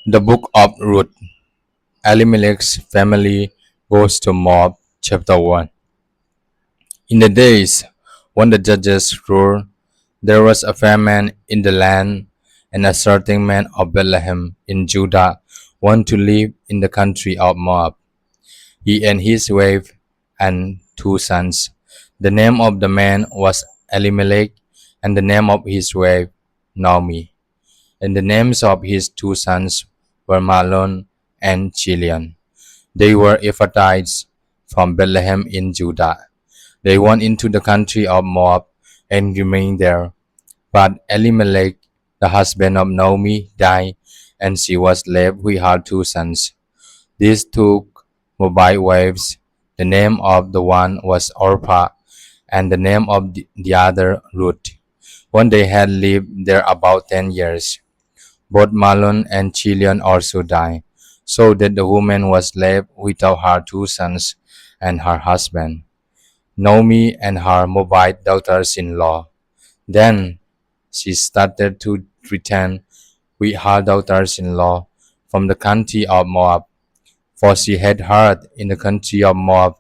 The Book of Ruth. Elimelech's family goes to Moab, chapter 1. In the days when the judges ruled, there was a famine in the land, and a certain man of Bethlehem in Judah wanted to live in the country of Moab. He and his wife and 2 sons. The name of the man was Elimelech, and the name of his wife Naomi. And the names of his 2 sons were Mahlon and Chilion. They were Ephrathites from Bethlehem in Judah. They went into the country of Moab and remained there. But Elimelech, the husband of Naomi, died, and she was left with her 2 sons. These took Moabite wives. The name of the one was Orpah, and the name of the other Ruth. When they had lived there about 10 years, both Mahlon and Chilion also died, so that the woman was left without her 2 sons and her husband, Naomi and her Moabite daughters-in-law. Then she started to return with her daughters-in-law from the country of Moab, for she had heard in the country of Moab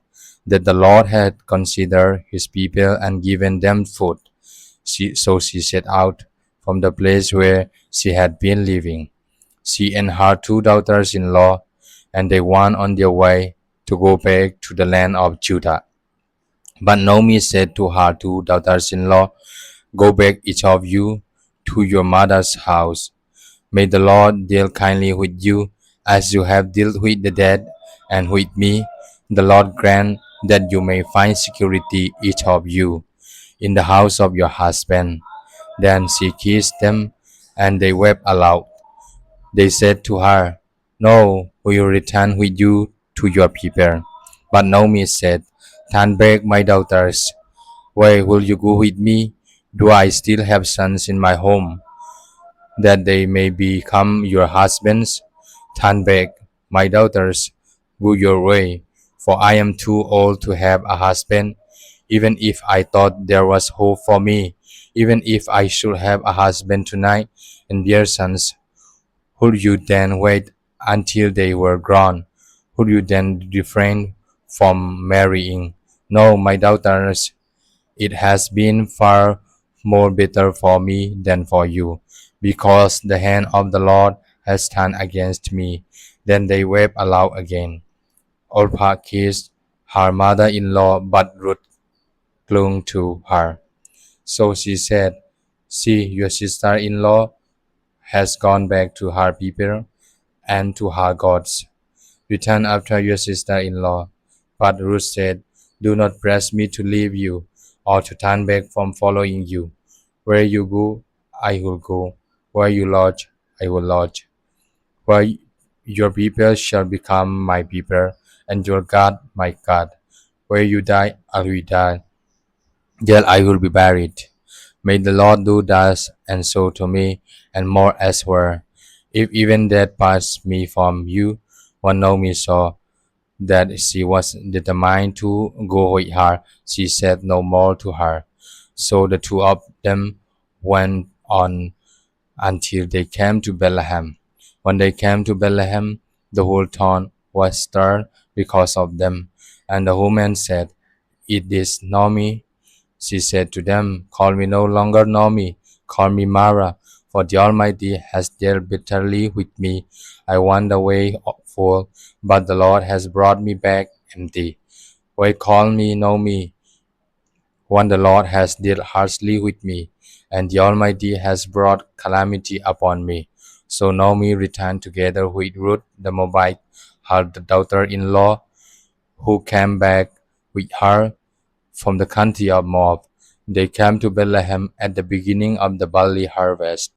that the Lord had considered his people and given them food. So she set out from the place where she had been living, she and her 2 daughters-in-law, and they went on their way to go back to the land of Judah. But Naomi said to her 2 daughters-in-law, "Go back, each of you, to your mother's house. May the Lord deal kindly with you, as you have dealt with the dead and with me. The Lord grant that you may find security, each of you, in the house of your husband." Then she kissed them, and they wept aloud. They said to her, "No, we will return with you to your people." But Naomi said, "Turn back, my daughters. Where will you go with me? Do I still have sons in my home, that they may become your husbands? Turn back, my daughters, go your way, for I am too old to have a husband. Even if I thought there was hope for me, even if I should have a husband tonight and bear sons, would you then wait until they were grown? Would you then refrain from marrying? No, my daughters, it has been far more better for me than for you, because the hand of the Lord has turned against me." Then they wept aloud again. Orpah kissed her mother-in-law, but Ruth clung to her. So she said, "See, your sister-in-law has gone back to her people and to her gods. Return after your sister-in-law." But Ruth said, "Do not press me to leave you, or to turn back from following you. Where you go, I will go. Where you lodge, I will lodge. Where your people shall become my people, and your God my God. Where you die, I will die. There I will be buried. May the Lord do thus and so to me, and more as well, if even death parts me from you." When Naomi saw that she was determined to go with her, she said no more to her. So the two of them went on until they came to Bethlehem. When they came to Bethlehem, the whole town was stirred because of them. And the woman said, "Is this Naomi?" She said to them, "Call me no longer Naomi, call me Mara, for the Almighty has dealt bitterly with me. I went away full, but the Lord has brought me back empty. Why call me Naomi, when the Lord has dealt harshly with me, and the Almighty has brought calamity upon me?" So Naomi returned together with Ruth the Moabite, her daughter-in-law, who came back with her from the country of Moab. They came to Bethlehem at the beginning of the barley harvest.